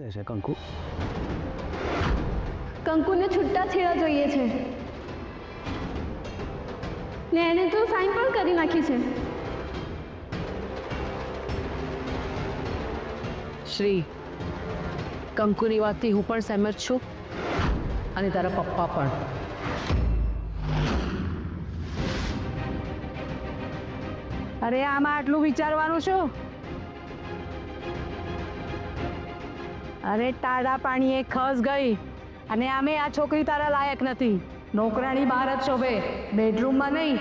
માંગે છે કંકુ? કંકુને છૂટા છેડા જોઈએ છે ને એને તો સાઈન પણ કરી નાખી છે. શ્રી, કંકુની વાતથી હું પણ સહેમત છું અને તારા પપ્પા પણ. અરે આમાં આટલું વિચારવાનું શું? અરે ટાઢા પાણીએ ખસ ગઈ અને આમે આ છોકરી તારા લાયક નથી. નોકરાણી બહાર જ શોભે, બેડરૂમમાં નહીં.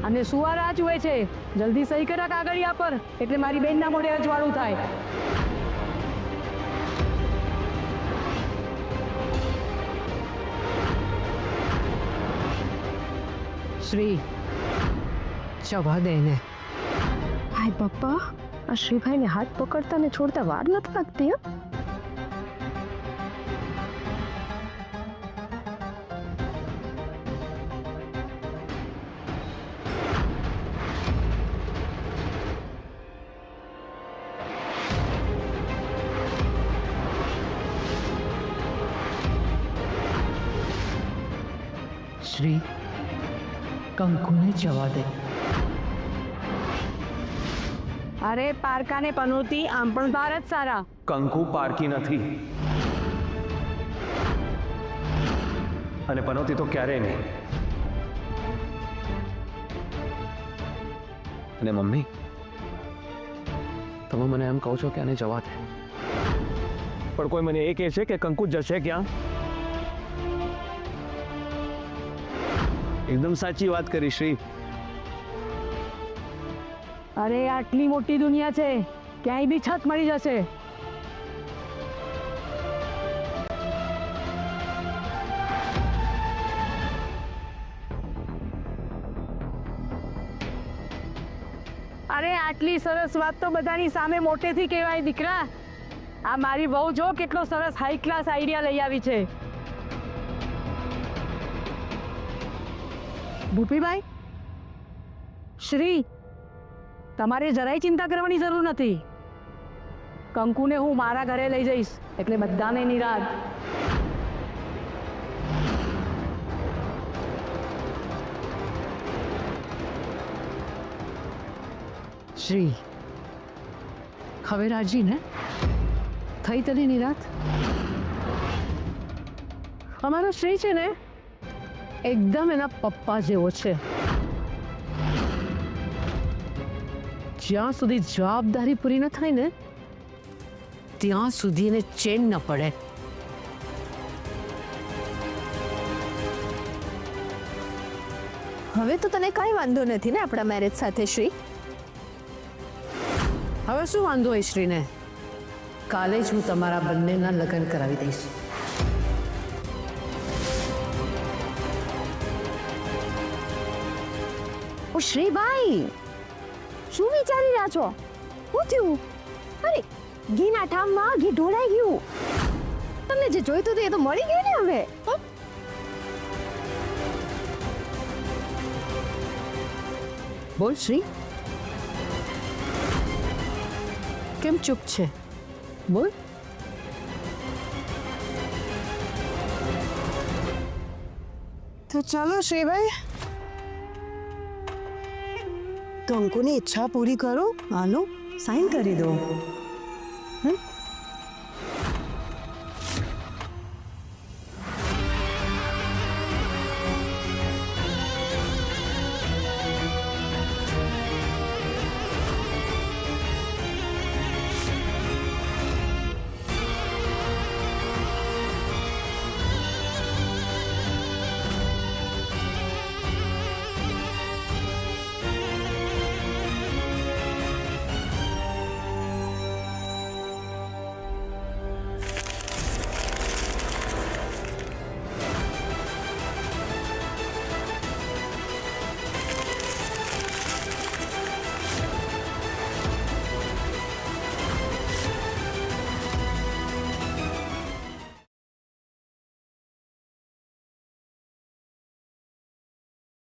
અને સુવા રાહ જુએ છે. જલ્દી સહી કરા કાગળિયા પર એટલે મારી બેનના મોઢે અજવાળું થાય. શ્રી, જવા દે ને. હાય પપ્પા, આ શ્રીભાઈને હાથ પકડતા ને છોડતા વાર નથી લાગતી. શ્રી, કંકુને જવા દે. અરે પારકાને પનોતી આમ પણ બહાર જ સારા. કંકુ પારકી નથી અને પનોતી તો ક્યારેય નહીં. અને મમ્મી, તમે મને એમ કહો છો કે આને જવા દે, પણ કોઈ મને એ કહે છે કે કંકુ જશે ક્યાં? એકદમ સાચી વાત કરી શ્રી. અરે આટલી મોટી દુનિયા છે, ક્યાંય બી છત મળી જશે. અરે આટલી સરસ વાત તો બધાની સામે મોટેથી કહેવાય દીકરા. આ મારી વહુ જો કેટલો સરસ હાઈ ક્લાસ આઈડિયા લઈ આવી છે. ભૂપીભાઈ, શ્રી, તમારે જરાય ચિંતા કરવાની જરૂર નથી. કંકુને હું મારા ઘરે લઈ જઈશ એટલે બધાને નિરાશ. શ્રી, હવે રાજી ને થઈ તને નિરાત? અમારો શ્રી છે ને એકદમ એના પપ્પા જેવો છે. જ્યાં સુધી જવાબદારી પૂરી ન થાય ને ત્યાં સુધી એને ચેન ન પડે. હવે તો તને કાંઈ વાંધો નથી ને આપણા મેરેજ સાથે શ્રી? હવે શું વાંધો હોય શ્રીને? કાલે જ હું તમારા બંનેના લગ્ન કરાવી દઈશ. ઓ શ્રીભાઈ, શું વિચારી રહ્યા છો? શું થયું? અરે ઘીના ઠામમાં ઘી ઢોળાઈ ગયું. તમને જે જોઈતું હતું એ તો મળી ગયું ને હવે. બોલ શ્રી, કેમ ચૂપ છે? બોલ. તો ચાલો શ્રીભાઈ, કંકુની ઈચ્છા પૂરી કરો. હાલો સાઈન કરી દો.